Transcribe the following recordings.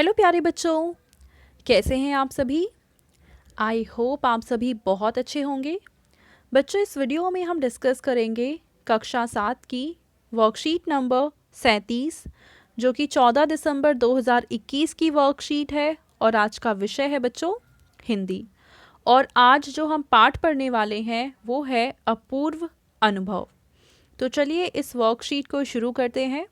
Hello प्यारे बच्चों, कैसे हैं आप सभी। आई होप आप सभी बहुत अच्छे होंगे। बच्चों, इस वीडियो में हम डिस्कस करेंगे कक्षा 7 की वर्कशीट नंबर 37, जो कि 14 दिसंबर 2021 की वर्कशीट है और आज का विषय है बच्चों हिंदी। और आज जो हम पाठ पढ़ने वाले हैं वो है अपूर्व अनुभव। तो चलिए इस वर्कशीट को शुरू करते हैं।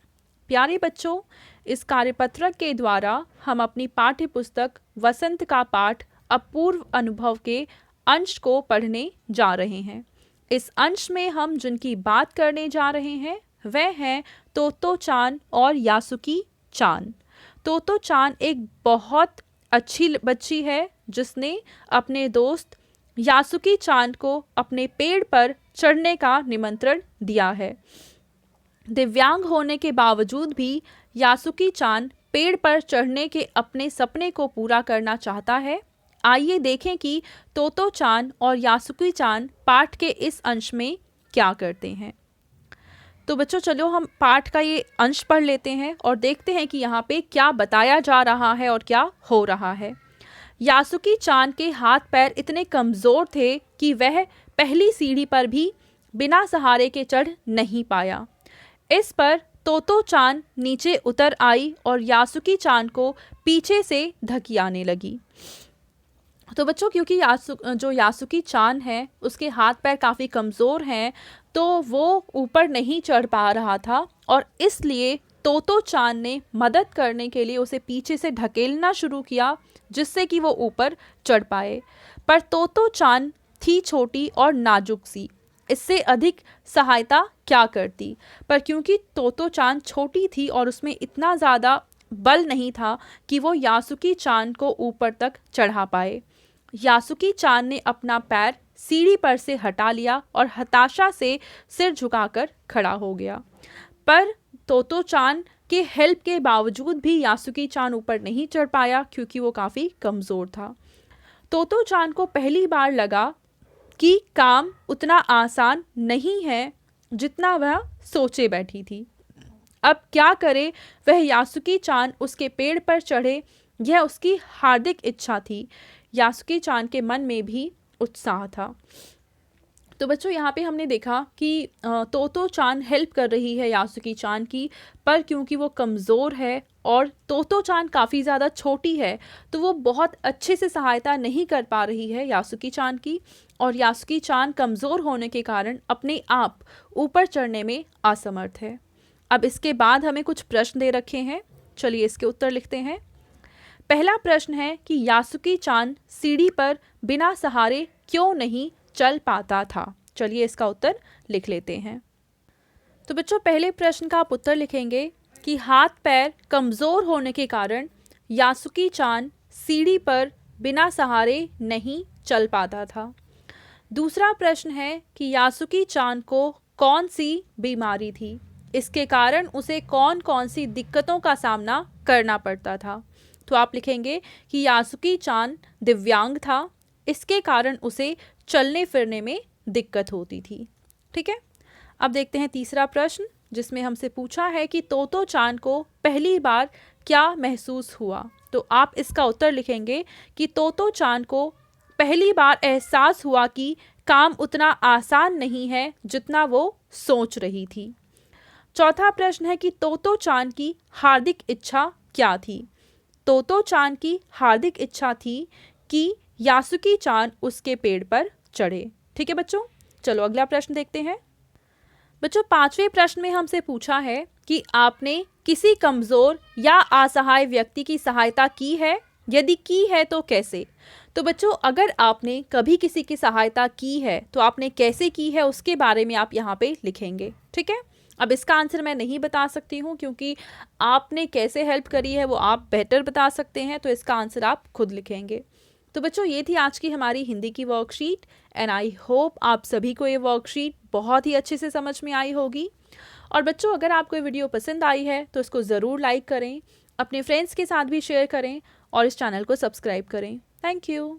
प्यारे बच्चों, इस कार्यपत्रक के द्वारा हम अपनी पाठ्य पुस्तक वसंत का पाठ अपूर्व अनुभव के अंश को पढ़ने जा रहे हैं। इस अंश में हम जिनकी बात करने जा रहे हैं वह हैं तोतो चान और यासुकी चान। तोतो चान एक बहुत अच्छी बच्ची है जिसने अपने दोस्त यासुकी चान को अपने पेड़ पर चढ़ने का निमंत्रण दिया है। दिव्यांग होने के बावजूद भी यासुकी चान पेड़ पर चढ़ने के अपने सपने को पूरा करना चाहता है। आइए देखें कि तोतो चान और यासुकी चान पाठ के इस अंश में क्या करते हैं। तो बच्चों चलो हम पाठ का ये अंश पढ़ लेते हैं और देखते हैं कि यहाँ पे क्या बताया जा रहा है और क्या हो रहा है। यासुकी चान के हाथ पैर इतने कमज़ोर थे कि वह पहली सीढ़ी पर भी बिना सहारे के चढ़ नहीं पाया। इस पर तोतो चान नीचे उतर आई और यासुकी चान को पीछे से धकियाने लगी। तो बच्चों क्योंकि जो यासुकी चान है उसके हाथ पैर काफ़ी कमज़ोर हैं तो वो ऊपर नहीं चढ़ पा रहा था और इसलिए तोतो चान ने मदद करने के लिए उसे पीछे से ढकेलना शुरू किया जिससे कि वो ऊपर चढ़ पाए। पर तोतो चान थी छोटी और नाजुक सी, इससे अधिक सहायता क्या करती। पर क्योंकि तोतो चान छोटी थी और उसमें इतना ज़्यादा बल नहीं था कि वो यासुकी चान को ऊपर तक चढ़ा पाए। यासुकी चान ने अपना पैर सीढ़ी पर से हटा लिया और हताशा से सिर झुकाकर खड़ा हो गया। पर तोतो चान के हेल्प के बावजूद भी यासुकी चान ऊपर नहीं चढ़ पाया क्योंकि वो काफ़ी कमज़ोर था। तोतो चान को पहली बार लगा कि काम उतना आसान नहीं है जितना वह सोचे बैठी थी। अब क्या करे, वह यासुकी चान उसके पेड़ पर चढ़े, यह उसकी हार्दिक इच्छा थी। यासुकी चान के मन में भी उत्साह था। तो बच्चों यहाँ पे हमने देखा कि तोतो चान हेल्प कर रही है यासुकी चान की, पर क्योंकि वो कमज़ोर है और तोतो चान काफ़ी ज़्यादा छोटी है तो वो बहुत अच्छे से सहायता नहीं कर पा रही है यासुकी चान की, और यासुकी चान कमज़ोर होने के कारण अपने आप ऊपर चढ़ने में असमर्थ है। अब इसके बाद हमें कुछ प्रश्न दे रखे हैं, चलिए इसके उत्तर लिखते हैं। पहला प्रश्न है कि यासुकी चान सीढ़ी पर बिना सहारे क्यों नहीं चल पाता था। चलिए इसका उत्तर लिख लेते हैं। तो बच्चों पहले प्रश्न का आप उत्तर लिखेंगे कि हाथ पैर कमज़ोर होने के कारण यासुकी चान सीढ़ी पर बिना सहारे नहीं चल पाता था। दूसरा प्रश्न है कि यासुकी चान को कौन सी बीमारी थी, इसके कारण उसे कौन कौन सी दिक्कतों का सामना करना पड़ता था। तो आप लिखेंगे कि यासुकी चान दिव्यांग था, इसके कारण उसे चलने फिरने में दिक्कत होती थी। ठीक है, अब देखते हैं तीसरा प्रश्न जिसमें हमसे पूछा है कि तोतो चान को पहली बार क्या महसूस हुआ। तो आप इसका उत्तर लिखेंगे कि तोतो चान को पहली बार एहसास हुआ कि काम उतना आसान नहीं है जितना वो सोच रही थी। चौथा प्रश्न है कि तोतो चान की हार्दिक इच्छा क्या थी। तोतो चान की हार्दिक इच्छा थी कि यासुकी चान उसके पेड़ पर चढ़े। ठीक है बच्चों, चलो अगला प्रश्न देखते हैं। बच्चों पांचवें प्रश्न में हमसे पूछा है कि आपने किसी कमज़ोर या असहाय व्यक्ति की सहायता की है, यदि की है तो कैसे। तो बच्चों अगर आपने कभी किसी की सहायता की है तो आपने कैसे की है उसके बारे में आप यहाँ पे लिखेंगे। ठीक है, अब इसका आंसर मैं नहीं बता सकती हूँ क्योंकि आपने कैसे हेल्प करी है वो आप बेहतर बता सकते हैं, तो इसका आंसर आप खुद लिखेंगे। तो बच्चों ये थी आज की हमारी हिंदी की वर्कशीट एंड आई होप आप सभी को ये वर्कशीट बहुत ही अच्छे से समझ में आई होगी। और बच्चों अगर आपको ये वीडियो पसंद आई है तो इसको ज़रूर लाइक करें, अपने फ्रेंड्स के साथ भी शेयर करें और इस चैनल को सब्सक्राइब करें। Thank you.